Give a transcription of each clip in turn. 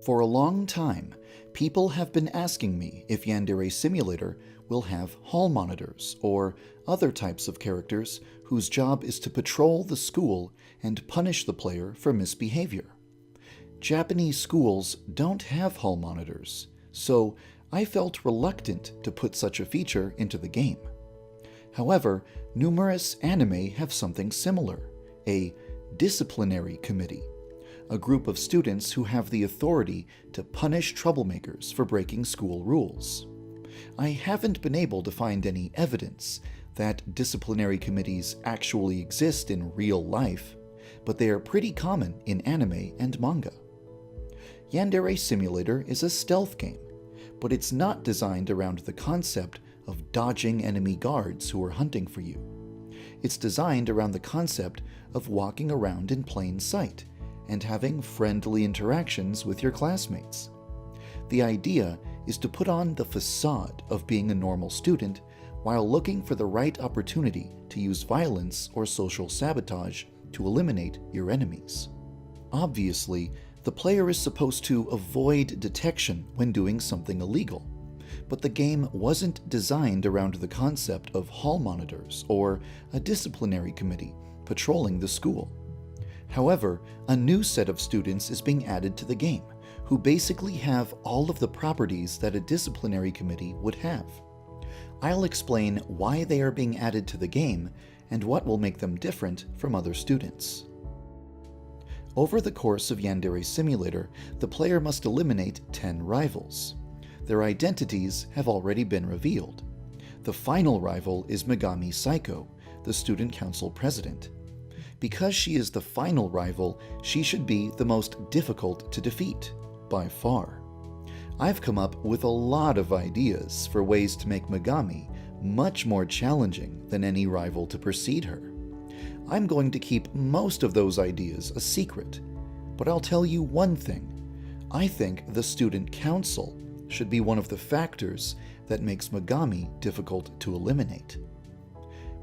For a long time, people have been asking me if Yandere Simulator will have hall monitors or other types of characters whose job is to patrol the school and punish the player for misbehavior. Japanese schools don't have hall monitors, so I felt reluctant to put such a feature into the game. However, numerous anime have something similar, a disciplinary committee, a group of students who have the authority to punish troublemakers for breaking school rules. I haven't been able to find any evidence that disciplinary committees actually exist in real life, but they are pretty common in anime and manga. Yandere Simulator is a stealth game, but it's not designed around the concept of dodging enemy guards who are hunting for you. It's designed around the concept of walking around in plain sight and having friendly interactions with your classmates. The idea is to put on the facade of being a normal student while looking for the right opportunity to use violence or social sabotage to eliminate your enemies. Obviously, the player is supposed to avoid detection when doing something illegal, but the game wasn't designed around the concept of hall monitors or a disciplinary committee patrolling the school. However, a new set of students is being added to the game, who basically have all of the properties that a disciplinary committee would have. I'll explain why they are being added to the game and what will make them different from other students. Over the course of Yandere Simulator, the player must eliminate 10 rivals. Their identities have already been revealed. The final rival is Megami Psycho, the student council president. Because she is the final rival, she should be the most difficult to defeat, by far. I've come up with a lot of ideas for ways to make Megami much more challenging than any rival to precede her. I'm going to keep most of those ideas a secret, but I'll tell you one thing. I think the student council should be one of the factors that makes Megami difficult to eliminate.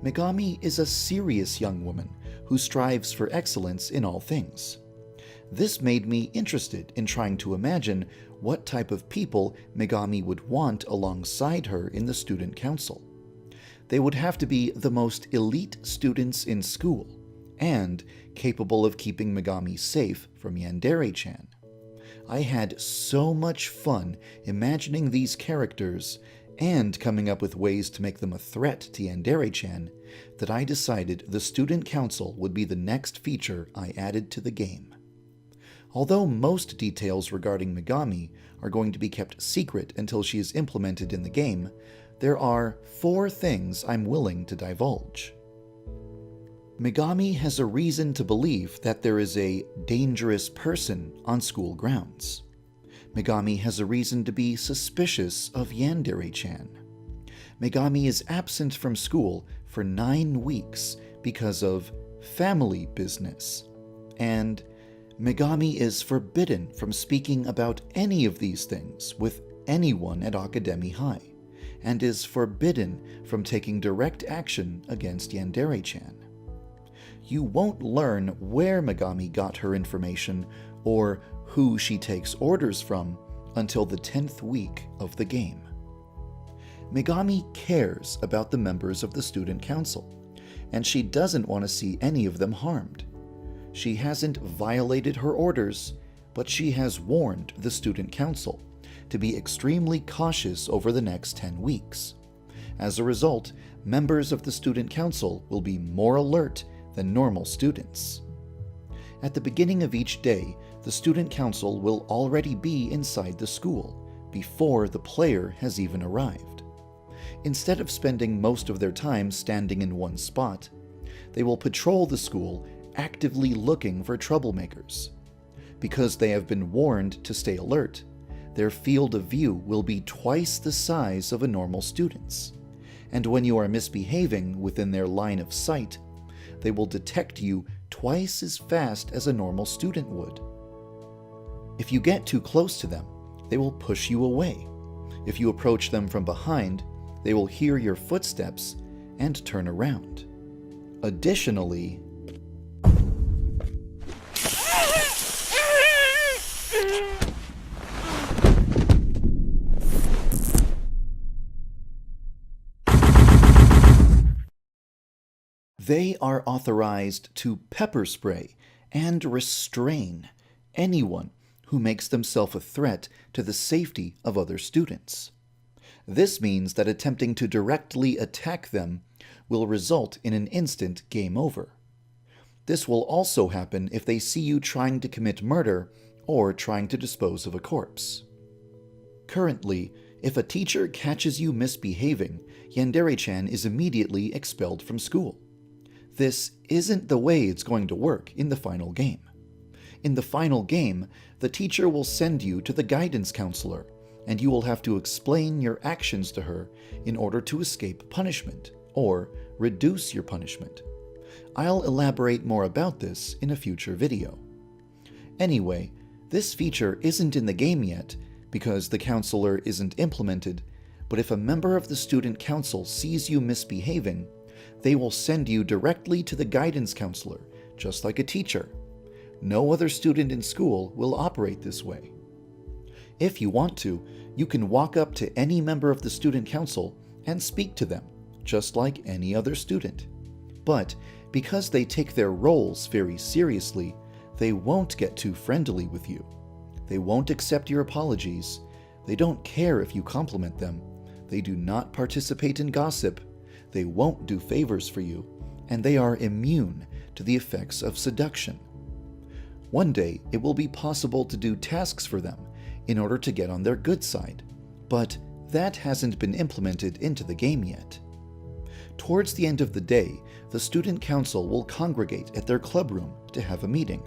Megami is a serious young woman who strives for excellence in all things. This made me interested in trying to imagine what type of people Megami would want alongside her in the student council. They would have to be the most elite students in school and capable of keeping Megami safe from Yandere-chan. I had so much fun imagining these characters and coming up with ways to make them a threat to Yandere-chan that I decided the student council would be the next feature I added to the game. Although most details regarding Megami are going to be kept secret until she is implemented in the game, there are 4 things I'm willing to divulge. Megami has a reason to believe that there is a dangerous person on school grounds. Megami has a reason to be suspicious of Yandere-chan. Megami is absent from school for 9 weeks because of family business. And Megami is forbidden from speaking about any of these things with anyone at Academy High, and is forbidden from taking direct action against Yandere-chan. You won't learn where Megami got her information or who she takes orders from until the 10th week of the game. Megami cares about the members of the student council, and she doesn't want to see any of them harmed. She hasn't violated her orders, but she has warned the student council to be extremely cautious over the next 10 weeks. As a result, members of the student council will be more alert than normal students. At the beginning of each day, the student council will already be inside the school before the player has even arrived. Instead of spending most of their time standing in one spot, they will patrol the school actively looking for troublemakers. Because they have been warned to stay alert, their field of view will be twice the size of a normal student's, and when you are misbehaving within their line of sight, they will detect you twice as fast as a normal student would. If you get too close to them, they will push you away. If you approach them from behind, they will hear your footsteps and turn around. Additionally, They are authorized to pepper spray and restrain anyone who makes themselves a threat to the safety of other students. This means that attempting to directly attack them will result in an instant game over. This will also happen if they see you trying to commit murder or trying to dispose of a corpse. Currently, if a teacher catches you misbehaving, Yandere-chan is immediately expelled from school. This isn't the way it's going to work in the final game. In the final game, the teacher will send you to the guidance counselor, and you will have to explain your actions to her in order to escape punishment or reduce your punishment. I'll elaborate more about this in a future video. Anyway, this feature isn't in the game yet because the counselor isn't implemented, but if a member of the student council sees you misbehaving, they will send you directly to the guidance counselor, just like a teacher. No other student in school will operate this way. If you want to, you can walk up to any member of the student council and speak to them, just like any other student. But because they take their roles very seriously, they won't get too friendly with you. They won't accept your apologies. They don't care if you compliment them. They do not participate in gossip. They won't do favors for you, and they are immune to the effects of seduction. One day, it will be possible to do tasks for them in order to get on their good side, but that hasn't been implemented into the game yet. Towards the end of the day, the student council will congregate at their club room to have a meeting.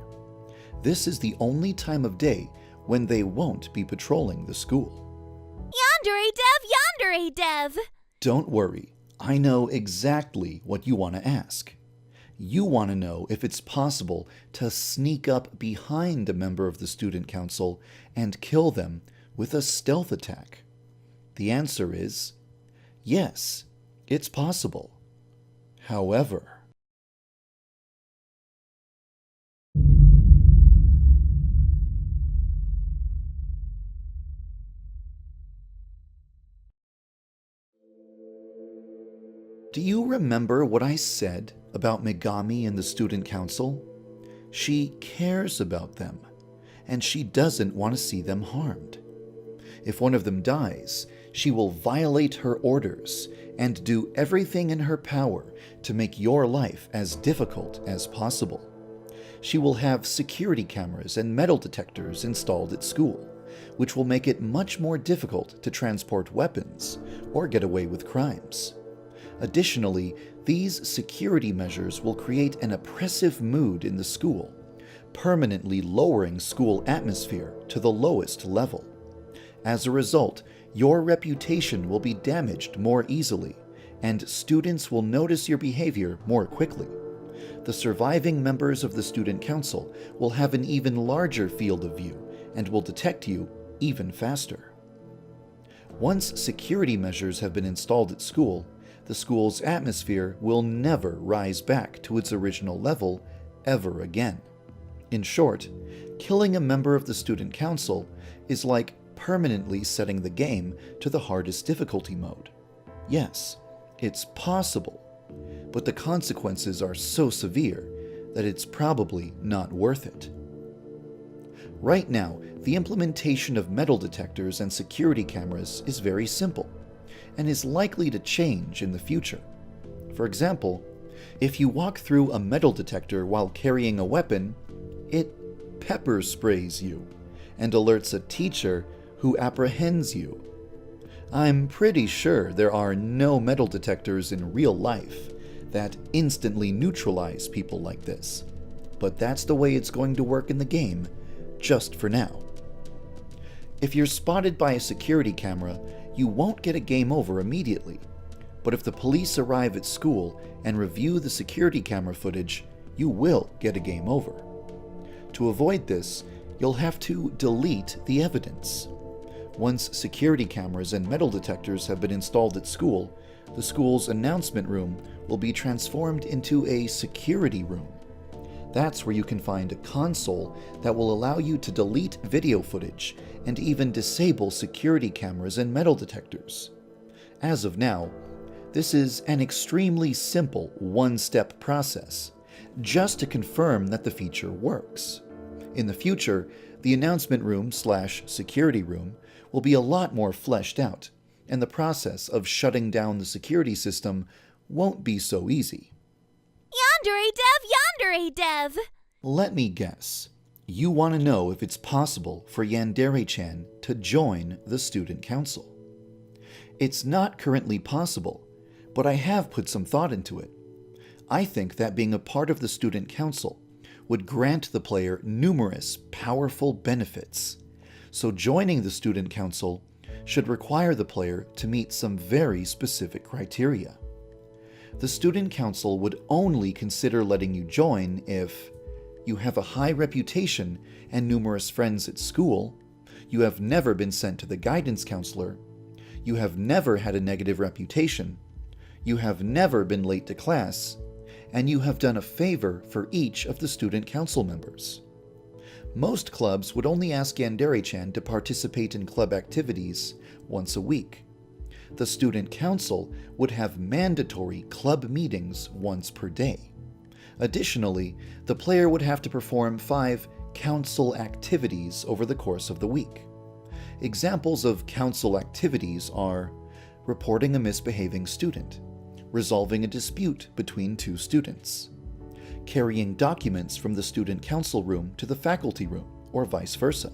This is the only time of day when they won't be patrolling the school. Yandere Dev! Don't worry, I know exactly what you want to ask. You want to know if it's possible to sneak up behind a member of the student council and kill them with a stealth attack. The answer is yes, it's possible. However, do you remember what I said about Megami and the student council? She cares about them, and she doesn't want to see them harmed. If one of them dies, she will violate her orders and do everything in her power to make your life as difficult as possible. She will have security cameras and metal detectors installed at school, which will make it much more difficult to transport weapons or get away with crimes. Additionally, these security measures will create an oppressive mood in the school, permanently lowering school atmosphere to the lowest level. As a result, your reputation will be damaged more easily, and students will notice your behavior more quickly. The surviving members of the student council will have an even larger field of view and will detect you even faster. Once security measures have been installed at school, the school's atmosphere will never rise back to its original level ever again. In short, killing a member of the student council is like permanently setting the game to the hardest difficulty mode. Yes, it's possible, but the consequences are so severe that it's probably not worth it. Right now, the implementation of metal detectors and security cameras is very simple, and is likely to change in the future. For example, if you walk through a metal detector while carrying a weapon, it pepper sprays you and alerts a teacher who apprehends you. I'm pretty sure there are no metal detectors in real life that instantly neutralize people like this, but that's the way it's going to work in the game, just for now. If you're spotted by a security camera, you won't get a game over immediately, but if the police arrive at school and review the security camera footage, you will get a game over. To avoid this, you'll have to delete the evidence. Once security cameras and metal detectors have been installed at school, the school's announcement room will be transformed into a security room. That's where you can find a console that will allow you to delete video footage and even disable security cameras and metal detectors. As of now, This is an extremely simple one-step process, just to confirm that the feature works. In the future, the announcement room/security room will be a lot more fleshed out, and the process of shutting down the security system won't be so easy. YandereDev! Let me guess. You want to know if it's possible for Yandere-chan to join the student council. It's not currently possible, but I have put some thought into it. I think that being a part of the student council would grant the player numerous powerful benefits. So joining the student council should require the player to meet some very specific criteria. The student council would only consider letting you join if you have a high reputation and numerous friends at school, you have never been sent to the guidance counselor, you have never had a negative reputation, you have never been late to class, and you have done a favor for each of the student council members. Most clubs would only ask Yandere-chan to participate in club activities once a week. The student council would have mandatory club meetings once per day. Additionally, the player would have to perform 5 council activities over the course of the week. Examples of council activities are reporting a misbehaving student, resolving a dispute between 2 students, carrying documents from the student council room to the faculty room, or vice versa,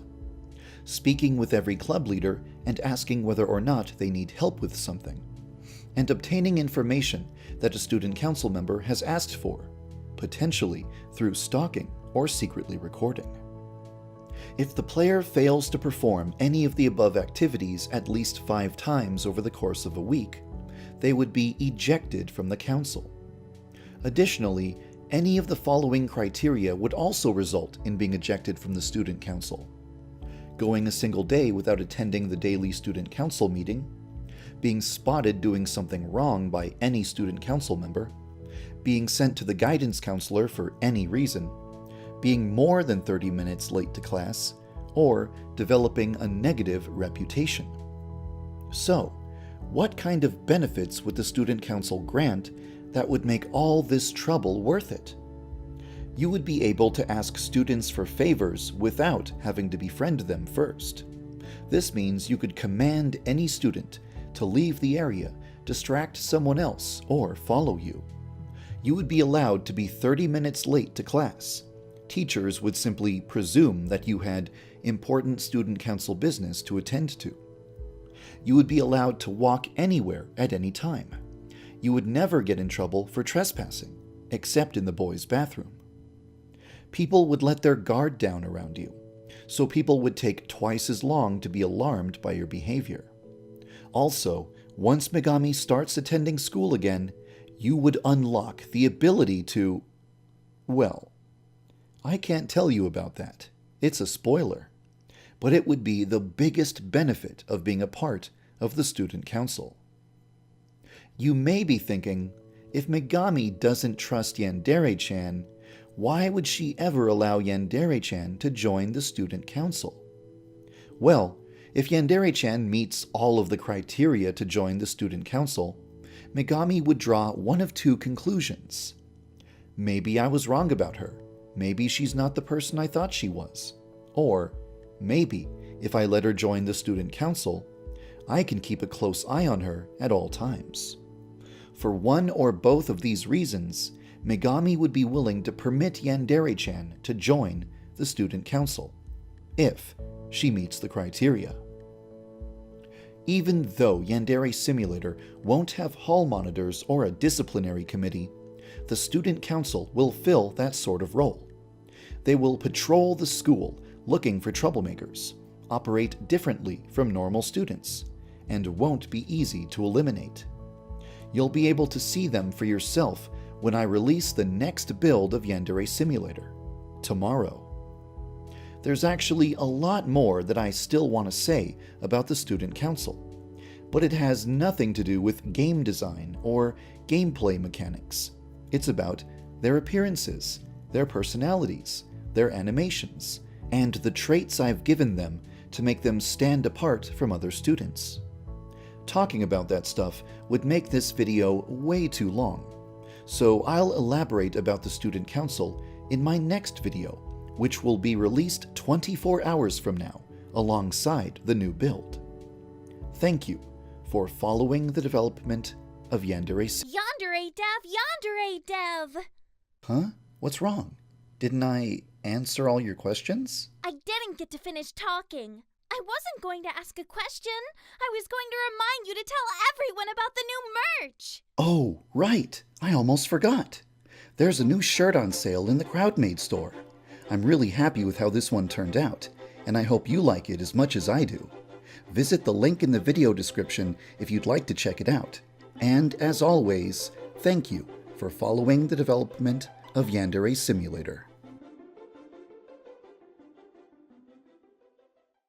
speaking with every club leader and asking whether or not they need help with something, and obtaining information that a student council member has asked for, potentially through stalking or secretly recording. If the player fails to perform any of the above activities at least 5 times over the course of a week, they would be ejected from the council. Additionally, any of the following criteria would also result in being ejected from the student council: going a single day without attending the daily student council meeting, being spotted doing something wrong by any student council member, being sent to the guidance counselor for any reason, being more than 30 minutes late to class, or developing a negative reputation. So, what kind of benefits would the student council grant that would make all this trouble worth it? You would be able to ask students for favors without having to befriend them first. This means you could command any student to leave the area, distract someone else, or follow you. You would be allowed to be 30 minutes late to class. Teachers would simply presume that you had important student council business to attend to. You would be allowed to walk anywhere at any time. You would never get in trouble for trespassing, except in the boys' bathroom. People would let their guard down around you, so people would take twice as long to be alarmed by your behavior. Also, once Megami starts attending school again, you would unlock the ability to... well, I can't tell you about that. It's a spoiler. But it would be the biggest benefit of being a part of the student council. You may be thinking, if Megami doesn't trust Yandere-chan, why would she ever allow Yandere-chan to join the student council? Well, if Yandere-chan meets all of the criteria to join the student council, Megami would draw one of 2 conclusions. Maybe I was wrong about her. Maybe she's not the person I thought she was. Or maybe, if I let her join the student council, I can keep a close eye on her at all times. For one or both of these reasons, Megami would be willing to permit Yandere-chan to join the student council, if she meets the criteria. Even though Yandere Simulator won't have hall monitors or a disciplinary committee, the student council will fill that sort of role. They will patrol the school looking for troublemakers, operate differently from normal students, and won't be easy to eliminate. You'll be able to see them for yourself when I release the next build of Yandere Simulator, tomorrow. There's actually a lot more that I still want to say about the student council, but it has nothing to do with game design or gameplay mechanics. It's about their appearances, their personalities, their animations, and the traits I've given them to make them stand apart from other students. Talking about that stuff would make this video way too long. So I'll elaborate about the Student Council in my next video, which will be released 24 hours from now, alongside the new build. Thank you for following the development of Yandere. YandereDev, YandereDev! Huh? What's wrong? Didn't I answer all your questions? I didn't get to finish talking. I wasn't going to ask a question. I was going to remind you to tell everyone about the new merch. Oh, right. I almost forgot. There's a new shirt on sale in the Crowdmade store. I'm really happy with how this one turned out, and I hope you like it as much as I do. Visit the link in the video description if you'd like to check it out. And as always, thank you for following the development of Yandere Simulator.